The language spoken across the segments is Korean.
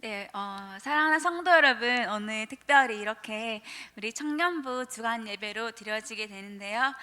네, 사랑하는 성도 여러분, 오늘 특별히 이렇게 우리 청년부 주간 예배로 드려지게 되는데요.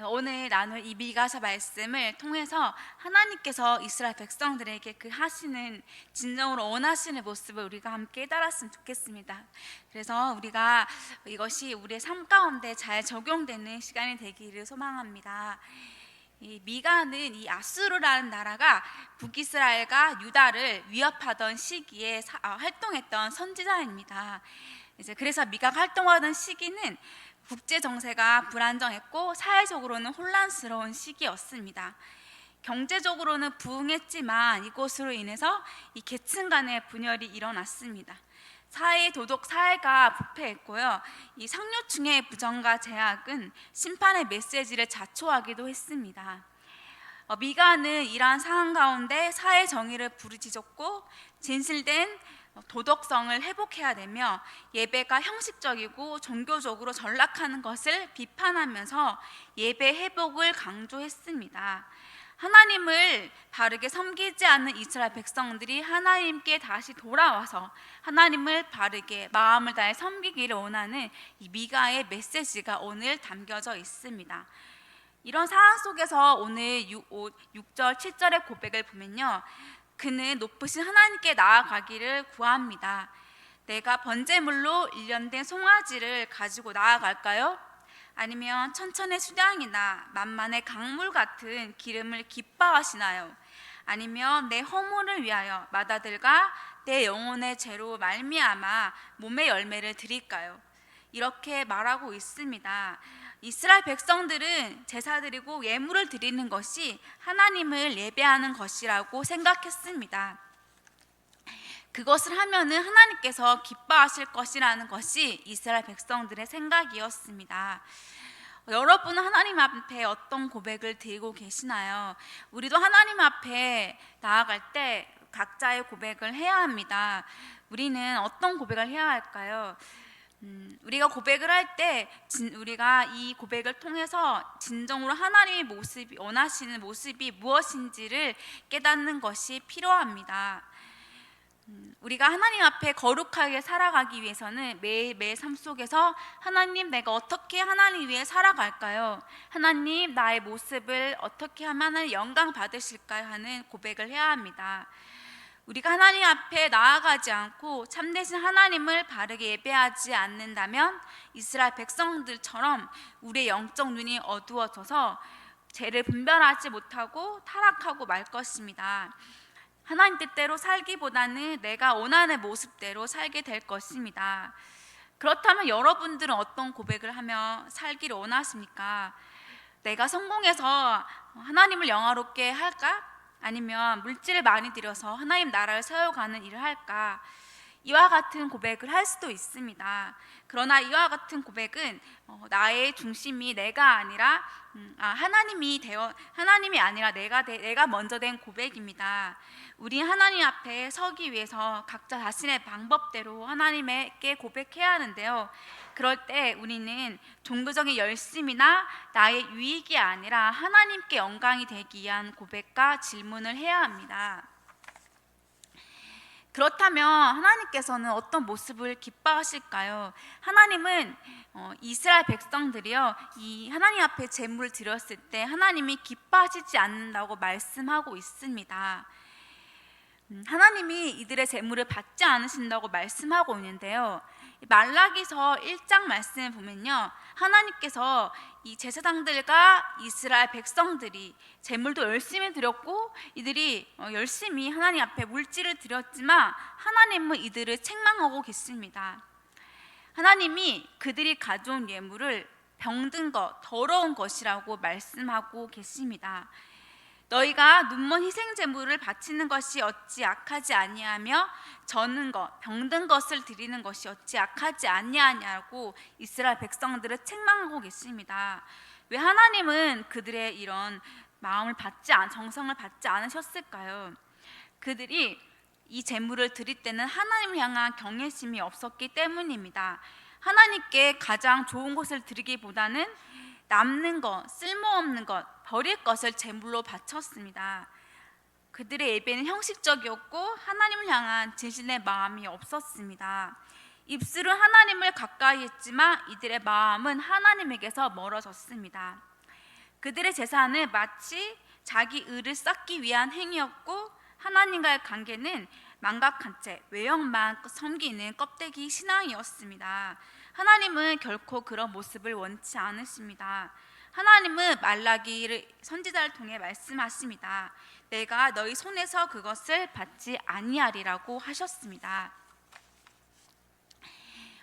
오늘 나눌 이 미가서 말씀을 통해서 하나님께서 이스라엘 백성들에게 그 하시는 진정으로 원하시는 모습을 우리가 함께 깨달았으면 좋겠습니다. 그래서 우리가 이것이 우리의 삶 가운데 잘 적용되는 시간이 되기를 소망합니다. 이 미가는 이 아수르라는 나라가 북이스라엘과 유다를 위협하던 시기에 활동했던 선지자입니다. 이제 그래서 미가가 활동하던 시기는 국제 정세가 불안정했고 사회적으로는 혼란스러운 시기였습니다. 경제적으로는 부흥했지만 이것으로 인해서 이 계층 간의 분열이 일어났습니다. 사회가 부패했고요. 이 상류층의 부정과 제약은 심판의 메시지를 자초하기도 했습니다. 미가는 이러한 상황 가운데 사회 정의를 부르짖었고 진실된 도덕성을 회복해야 되며 예배가 형식적이고 종교적으로 전락하는 것을 비판하면서 예배 회복을 강조했습니다. 하나님을 바르게 섬기지 않는 이스라엘 백성들이 하나님께 다시 돌아와서 하나님을 바르게 마음을 다해 섬기기를 원하는 이 미가의 메시지가 오늘 담겨져 있습니다. 이런 상황 속에서 오늘 6절 7절의 고백을 보면요, 그는 높으신 하나님께 나아가기를 구합니다. 내가 번제물로 일련된 송아지를 가지고 나아갈까요? 아니면 천천의 수량이나 만만의 강물 같은 기름을 기뻐하시나요? 아니면 내 허물을 위하여 맏아들과 내 영혼의 죄로 말미암아 몸의 열매를 드릴까요? 이렇게 말하고 있습니다. 이스라엘 백성들은 제사 드리고 예물을 드리는 것이 하나님을 예배하는 것이라고 생각했습니다. 그것을 하면은 하나님께서 기뻐하실 것이라는 것이 이스라엘 백성들의 생각이었습니다. 여러분은 하나님 앞에 어떤 고백을 드리고 계시나요? 우리도 하나님 앞에 나아갈 때 각자의 고백을 해야 합니다. 우리는 어떤 고백을 해야 할까요? 우리가 고백을 할 때 우리가 이 고백을 통해서 진정으로 하나님의 모습이 원하시는 모습이 무엇인지를 깨닫는 것이 필요합니다. 우리가 하나님 앞에 거룩하게 살아가기 위해서는 매일매일 삶 속에서 하나님, 내가 어떻게 하나님 위해 살아갈까요? 하나님, 나의 모습을 어떻게 하면 영광 받으실까요? 하는 고백을 해야 합니다. 우리가 하나님 앞에 나아가지 않고 참되신 하나님을 바르게 예배하지 않는다면 이스라엘 백성들처럼 우리의 영적 눈이 어두워져서 죄를 분별하지 못하고 타락하고 말 것입니다. 하나님 뜻대로 살기보다는 내가 원하는 모습대로 살게 될 것입니다. 그렇다면 여러분들은 어떤 고백을 하며 살기를 원하십니까? 내가 성공해서 하나님을 영화롭게 할까? 아니면 물질을 많이 들여서 하나님 나라를 세워가는 일을 할까? 이와 같은 고백을 할 수도 있습니다. 그러나 이와 같은 고백은 나의 중심이 내가 아니라 하나님이 아니라 내가 먼저 된 고백입니다. 우리 하나님 앞에 서기 위해서 각자 자신의 방법대로 하나님께 고백해야 하는데요. 그럴 때 우리는 종교적인 열심이나 나의 유익이 아니라 하나님께 영광이 되기 위한 고백과 질문을 해야 합니다. 그렇다면 하나님께서는 어떤 모습을 기뻐하실까요? 하나님은 이스라엘 백성들이요, 이 하나님 앞에 제물을 드렸을 때 하나님이 기뻐하시지 않는다고 말씀하고 있습니다. 하나님이 이들의 제물을 받지 않으신다고 말씀하고 있는데요, 말라기서 1장 말씀을 보면요, 하나님께서 이 제사장들과 이스라엘 백성들이 제물도 열심히 드렸고 이들이 열심히 하나님 앞에 물질을 드렸지만 하나님은 이들을 책망하고 계십니다. 하나님이 그들이 가져온 예물을 병든 것, 더러운 것이라고 말씀하고 계십니다. 너희가 눈먼 희생 제물을 바치는 것이 어찌 악하지 아니하며 저는 것, 병든 것을 드리는 것이 어찌 악하지 아니하냐고 이스라엘 백성들을 책망하고 계십니다. 왜 하나님은 그들의 이런 정성을 받지 않으셨을까요? 그들이 이 제물을 드릴 때는 하나님을 향한 경외심이 없었기 때문입니다. 하나님께 가장 좋은 것을 드리기보다는 남는 것, 쓸모없는 것, 버릴 것을 제물로 바쳤습니다. 그들의 예배는 형식적이었고 하나님을 향한 진실의 마음이 없었습니다. 입술은 하나님을 가까이 했지만 이들의 마음은 하나님에게서 멀어졌습니다. 그들의 제사는 마치 자기 의를 쌓기 위한 행위였고 하나님과의 관계는 망각한 채 외형만 섬기는 껍데기 신앙이었습니다. 하나님은 결코 그런 모습을 원치 않으십니다. 하나님은 말라기 선지자를 통해 말씀하십니다. 내가 너희 손에서 그것을 받지 아니하리라고 하셨습니다.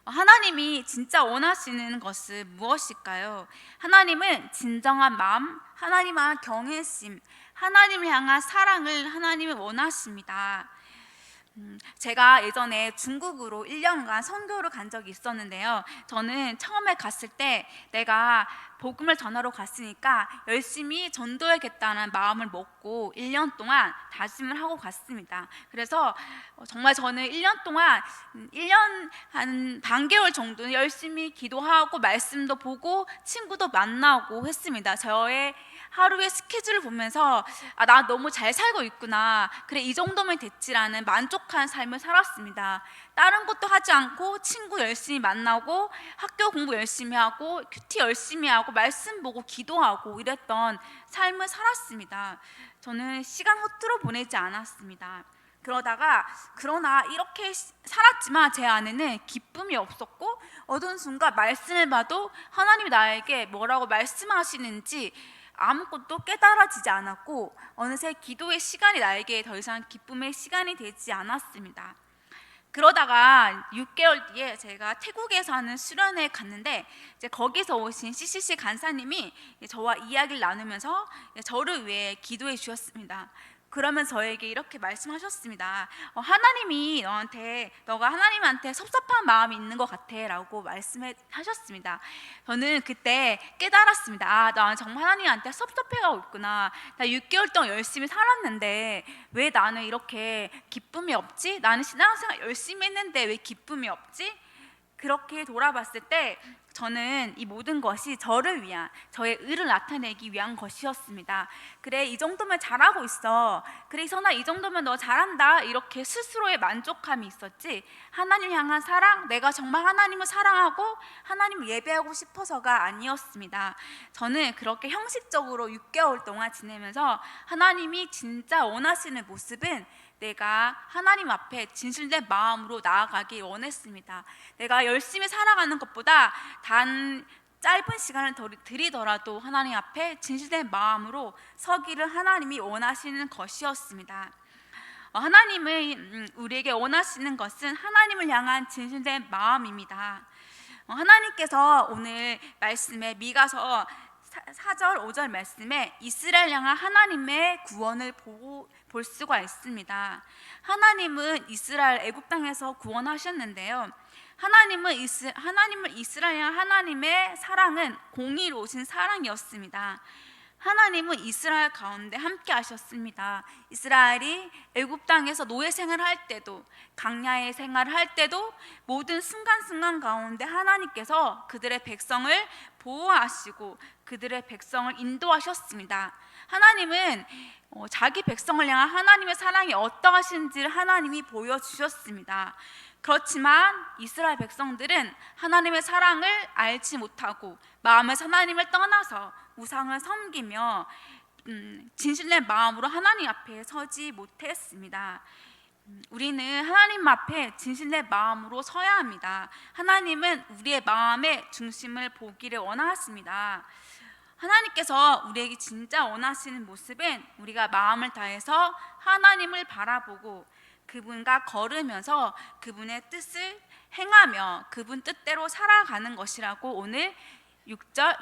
하나님이 진짜 원하시는 것은 무엇일까요? 하나님은 진정한 마음, 하나님을 경외심, 하나님을 향한 사랑을 하나님이 원하십니다. 제가 예전에 중국으로 1년간 선교를 간 적이 있었는데요. 저는 처음에 갔을 때 내가 복음을 전하러 갔으니까 열심히 전도해야겠다는 마음을 먹고 1년 동안 다짐을 하고 갔습니다. 그래서 정말 저는 1년 동안 1년 한 반개월 정도는 열심히 기도하고 말씀도 보고 친구도 만나고 했습니다. 저의 하루의 스케줄을 보면서 나 너무 잘 살고 있구나, 그래 이 정도면 됐지라는 만족한 삶을 살았습니다. 다른 것도 하지 않고 친구 열심히 만나고 학교 공부 열심히 하고 큐티 열심히 하고 말씀 보고 기도하고 이랬던 삶을 살았습니다. 저는 시간 허투루 보내지 않았습니다. 그러나 이렇게 살았지만 제 안에는 기쁨이 없었고 어떤 순간 말씀을 봐도 하나님이 나에게 뭐라고 말씀하시는지 아무것도 깨달아지지 않았고 어느새 기도의 시간이 나에게 더 이상 기쁨의 시간이 되지 않았습니다. 그러다가 6개월 뒤에 제가 태국에 사는 수련회에 갔는데 이제 거기서 오신 CCC 간사님이 저와 이야기를 나누면서 저를 위해 기도해 주셨습니다. 그러면 저에게 이렇게 말씀하셨습니다. 하나님이 너가 하나님한테 섭섭한 마음이 있는 것 같아 라고 말씀하셨습니다. 저는 그때 깨달았습니다. 나 정말 하나님한테 섭섭해하고 있구나. 나 6개월 동안 열심히 살았는데 왜 나는 이렇게 기쁨이 없지? 나는 신앙생활 열심히 했는데 왜 기쁨이 없지? 그렇게 돌아봤을 때 저는 이 모든 것이 저를 위한, 저의 의를 나타내기 위한 것이었습니다. 그래, 이 정도면 잘하고 있어. 그래, 이선아, 이 정도면 너 잘한다. 이렇게 스스로의 만족감이 있었지, 하나님 향한 사랑, 내가 정말 하나님을 사랑하고 하나님을 예배하고 싶어서가 아니었습니다. 저는 그렇게 형식적으로 6개월 동안 지내면서 하나님이 진짜 원하시는 모습은 내가 하나님 앞에 진실된 마음으로 나아가길 원했습니다. 내가 열심히 살아가는 것보다 단 짧은 시간을 들이더라도 하나님 앞에 진실된 마음으로 서기를 하나님이 원하시는 것이었습니다. 하나님은 우리에게 원하시는 것은 하나님을 향한 진실된 마음입니다. 하나님께서 오늘 말씀에 미가서 4절 5절 말씀에 이스라엘 향한 하나님의 구원을 볼 수가 있습니다. 하나님은 이스라엘 애굽 땅에서 구원하셨는데요. 하나님을 이스라엘 향한 하나님의 사랑은 공의로우신 사랑이었습니다. 하나님은 이스라엘 가운데 함께 하셨습니다. 이스라엘이 애굽 땅에서 노예 생활을 할 때도, 광야의 생활을 할 때도 모든 순간순간 가운데 하나님께서 그들의 백성을 보호하시고 그들의 백성을 인도하셨습니다. 하나님은 자기 백성을 향한 하나님의 사랑이 어떠하신지를 하나님이 보여주셨습니다. 그렇지만 이스라엘 백성들은 하나님의 사랑을 알지 못하고 마음에서 하나님을 떠나서 우상을 섬기며 진실된 마음으로 하나님 앞에 서지 못했습니다. 우리는 하나님 앞에 진실된 마음으로 서야 합니다. 하나님은 우리의 마음의 중심을 보기를 원하십니다. 하나님께서 우리에게 진짜 원하시는 모습은 우리가 마음을 다해서 하나님을 바라보고 그분과 걸으면서 그분의 뜻을 행하며 그분 뜻대로 살아가는 것이라고 오늘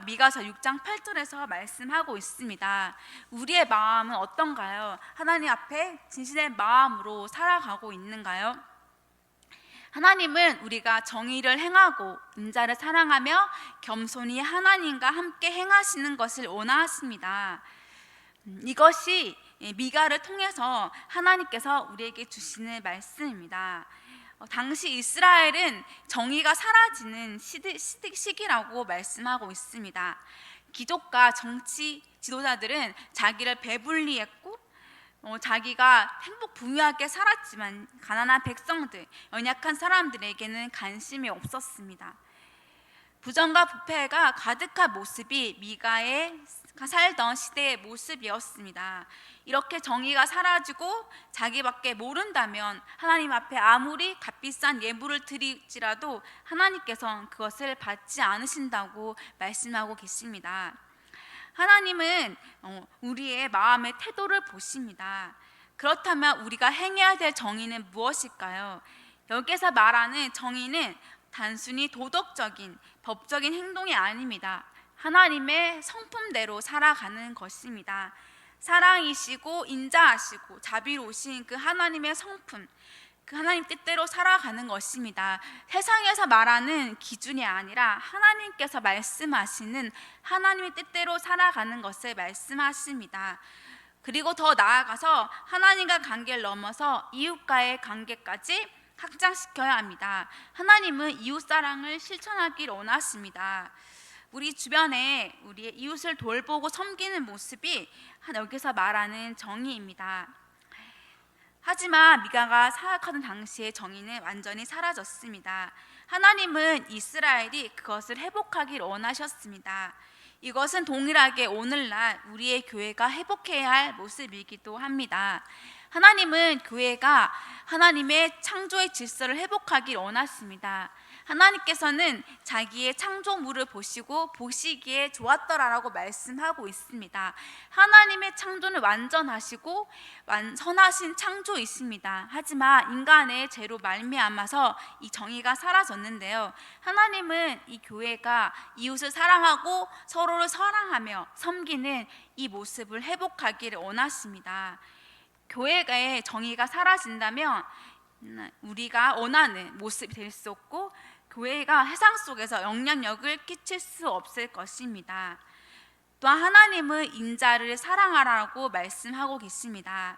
미가서 6장 8절에서 말씀하고 있습니다. 우리의 마음은 어떤가요? 하나님 앞에 진실된 마음으로 살아가고 있는가요? 하나님은 우리가 정의를 행하고 인자를 사랑하며 겸손히 하나님과 함께 행하시는 것을 원하십니다. 이것이 미가를 통해서 하나님께서 우리에게 주시는 말씀입니다. 당시 이스라엘은 정의가 사라지는 시기라고 말씀하고 있습니다. 귀족과 정치 지도자들은 자기를 배불리했고 자기가 행복 부유하게 살았지만 가난한 백성들, 연약한 사람들에게는 관심이 없었습니다. 부정과 부패가 가득한 모습이 미가가 살던 시대의 모습이었습니다. 이렇게 정의가 사라지고 자기밖에 모른다면 하나님 앞에 아무리 값비싼 예물을 드릴지라도 하나님께서는 그것을 받지 않으신다고 말씀하고 계십니다. 하나님은 우리의 마음의 태도를 보십니다. 그렇다면 우리가 행해야 될 정의는 무엇일까요? 여기서 말하는 정의는 단순히 도덕적인, 법적인 행동이 아닙니다. 하나님의 성품대로 살아가는 것입니다. 사랑이시고 인자하시고 자비로우신 그 하나님의 성품, 그 하나님 뜻대로 살아가는 것입니다. 세상에서 말하는 기준이 아니라 하나님께서 말씀하시는 하나님의 뜻대로 살아가는 것을 말씀하십니다. 그리고 더 나아가서 하나님과 관계를 넘어서 이웃과의 관계까지 확장시켜야 합니다. 하나님은 이웃사랑을 실천하기를 원하십니다. 우리 주변에 우리의 이웃을 돌보고 섬기는 모습이 여기서 말하는 정의입니다. 하지만 미가가 사역하던 당시의 정의는 완전히 사라졌습니다. 하나님은 이스라엘이 그것을 회복하기를 원하셨습니다. 이것은 동일하게 오늘날 우리의 교회가 회복해야 할 모습이기도 합니다. 하나님은 교회가 하나님의 창조의 질서를 회복하기를 원하십니다. 하나님께서는 자기의 창조물을 보시기에 좋았더라라고 말씀하고 있습니다. 하나님의 창조는 완전하시고 선하신 창조이십니다. 하지만 인간의 죄로 말미암아서 이 정의가 사라졌는데요. 하나님은 이 교회가 이웃을 사랑하고 서로를 사랑하며 섬기는 이 모습을 회복하기를 원하십니다. 교회의 정의가 사라진다면 우리가 원하는 모습이 될 수 없고 교회가 세상 속에서 영향력을 끼칠 수 없을 것입니다. 또한 하나님은 인자를 사랑하라고 말씀하고 계십니다.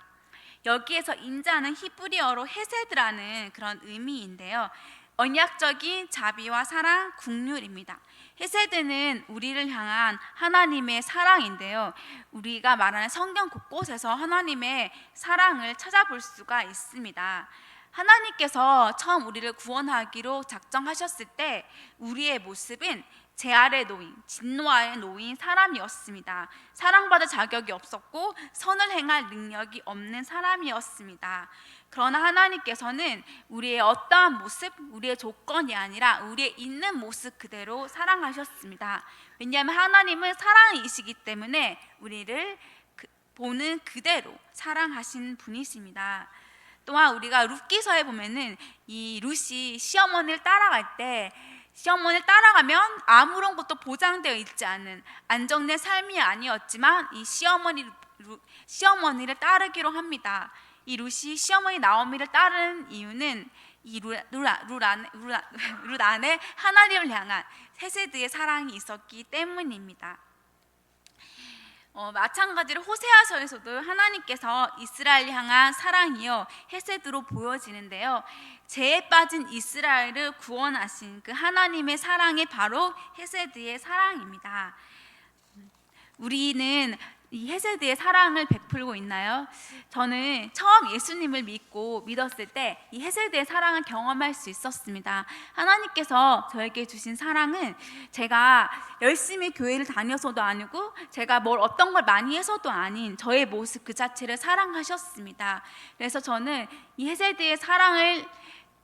여기에서 인자는 히브리어로 헤세드라는 그런 의미인데요. 언약적인 자비와 사랑, 긍휼입니다. 헤세드는 우리를 향한 하나님의 사랑인데요. 우리가 말하는 성경 곳곳에서 하나님의 사랑을 찾아볼 수가 있습니다. 하나님께서 처음 우리를 구원하기로 작정하셨을 때 우리의 모습은 제 아래 놓인, 진노하에 놓인 사람이었습니다. 사랑받을 자격이 없었고 선을 행할 능력이 없는 사람이었습니다. 그러나 하나님께서는 우리의 어떠한 모습, 우리의 조건이 아니라 우리의 있는 모습 그대로 사랑하셨습니다. 왜냐하면 하나님은 사랑이시기 때문에 우리를 보는 그대로 사랑하신 분이십니다. 또한 우리가 룻기서에 보면은 이 룻이 시어머니를 따라갈 때 시어머니를 따라가면 아무런 것도 보장되어 있지 않은 안정된 삶이 아니었지만 이 시어머니를 따르기로 합니다. 이 룻이 시어머니 나오미를 따르는 이유는 이 룻 안에 하나님을 향한 헤세드의 사랑이 있었기 때문입니다. 마찬가지로 호세아서에서도 하나님께서 이스라엘 향한 사랑이요 헤세드로 보여지는데요. 죄에 빠진 이스라엘을 구원하신 그 하나님의 사랑이 바로 헤세드의 사랑입니다. 우리는 이 헤세드의 사랑을 베풀고 있나요? 저는 처음 예수님을 믿었을 때 이 헤세드의 사랑을 경험할 수 있었습니다. 하나님께서 저에게 주신 사랑은 제가 열심히 교회를 다녀서도 아니고 제가 어떤 걸 많이 해서도 아닌 저의 모습 그 자체를 사랑하셨습니다. 그래서 저는 이 헤세드의 사랑을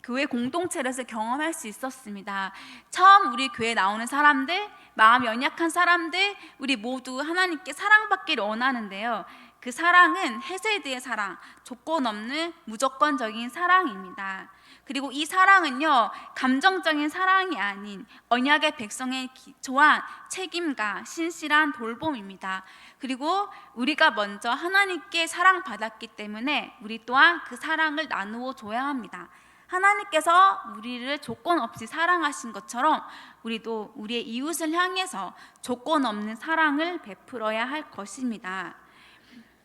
교회 공동체에서 경험할 수 있었습니다. 처음 우리 교회에 나오는 사람들, 마음 연약한 사람들, 우리 모두 하나님께 사랑받기를 원하는데요. 그 사랑은 헤세드의 사랑, 조건 없는 무조건적인 사랑입니다. 그리고 이 사랑은요, 감정적인 사랑이 아닌 언약의 백성에 기초한 책임과 신실한 돌봄입니다. 그리고 우리가 먼저 하나님께 사랑받았기 때문에 우리 또한 그 사랑을 나누어 줘야 합니다. 하나님께서 우리를 조건 없이 사랑하신 것처럼 우리도 우리의 이웃을 향해서 조건 없는 사랑을 베풀어야 할 것입니다.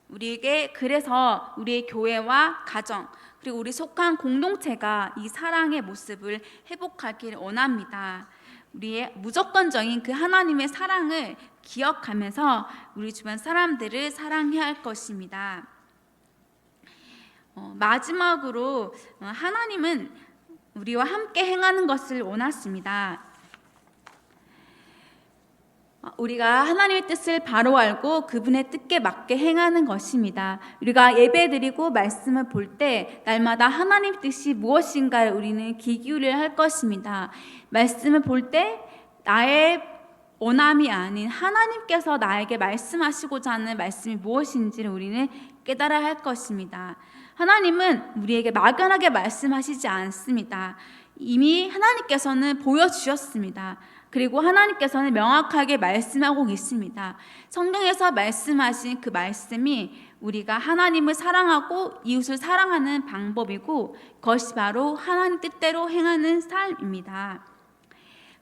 우리에게 그래서 우리의 교회와 가정 그리고 우리 속한 공동체가 이 사랑의 모습을 회복하기를 원합니다. 우리의 무조건적인 그 하나님의 사랑을 기억하면서 우리 주변 사람들을 사랑해야 할 것입니다. 마지막으로 하나님은 우리와 함께 행하는 것을 원하십니다. 우리가 하나님의 뜻을 바로 알고 그분의 뜻에 맞게 행하는 것입니다. 우리가 예배드리고 말씀을 볼 때 날마다 하나님의 뜻이 무엇인가를 우리는 귀 기울여야 할 것입니다. 말씀을 볼 때 나의 원함이 아닌 하나님께서 나에게 말씀하시고자 하는 말씀이 무엇인지를 우리는 깨달아야 할 것입니다. 하나님은 우리에게 막연하게 말씀하시지 않습니다. 이미 하나님께서는 보여주셨습니다. 그리고 하나님께서는 명확하게 말씀하고 있습니다. 성경에서 말씀하신 그 말씀이 우리가 하나님을 사랑하고 이웃을 사랑하는 방법이고 그것이 바로 하나님 뜻대로 행하는 삶입니다.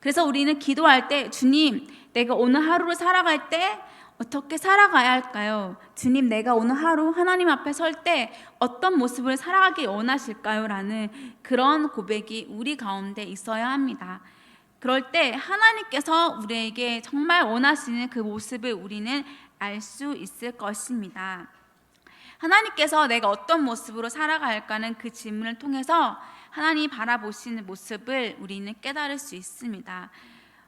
그래서 우리는 기도할 때 주님, 내가 오늘 하루를 살아갈 때 어떻게 살아가야 할까요? 주님, 내가 오늘 하루 하나님 앞에 설 때 어떤 모습을 살아가길 원하실까요? 라는 그런 고백이 우리 가운데 있어야 합니다. 그럴 때 하나님께서 우리에게 정말 원하시는 그 모습을 우리는 알 수 있을 것입니다. 하나님께서 내가 어떤 모습으로 살아갈까는 그 질문을 통해서 하나님이 바라보시는 모습을 우리는 깨달을 수 있습니다.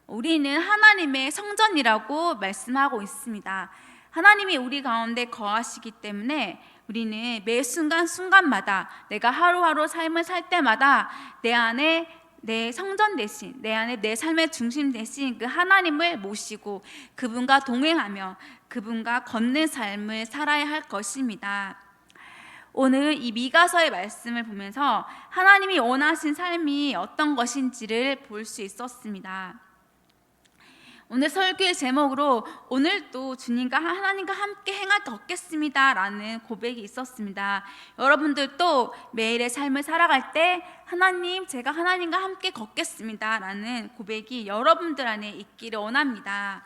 우리는 하나님의 성전이라고 말씀하고 있습니다. 하나님이 우리 가운데 거하시기 때문에 우리는 매 순간순간마다 내가 하루하루 삶을 살 때마다 내 안에 내 성전 대신, 내 안에 내 삶의 중심 대신 그 하나님을 모시고 그분과 동행하며 그분과 걷는 삶을 살아야 할 것입니다. 오늘 이 미가서의 말씀을 보면서 하나님이 원하신 삶이 어떤 것인지를 볼 수 있었습니다. 오늘 설교의 제목으로 오늘도 주님과 하나님과 함께 행할 걷겠습니다 라는 고백이 있었습니다. 여러분들도 매일의 삶을 살아갈 때 하나님, 제가 하나님과 함께 걷겠습니다 라는 고백이 여러분들 안에 있기를 원합니다.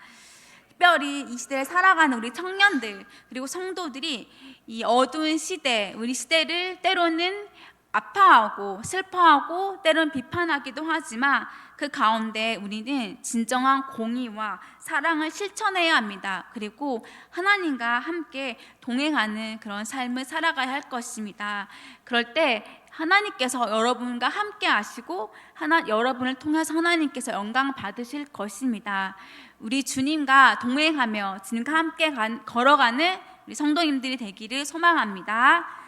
특별히 이 시대를 살아가는 우리 청년들 그리고 성도들이 이 어두운 시대, 우리 시대를 때로는 아파하고 슬퍼하고 때로는 비판하기도 하지만 그 가운데 우리는 진정한 공의와 사랑을 실천해야 합니다. 그리고 하나님과 함께 동행하는 그런 삶을 살아가야 할 것입니다. 그럴 때 하나님께서 여러분과 함께 하시고 여러분을 통해서 하나님께서 영광 받으실 것입니다. 우리 주님과 동행하며 주님과 함께 걸어가는 우리 성도님들이 되기를 소망합니다.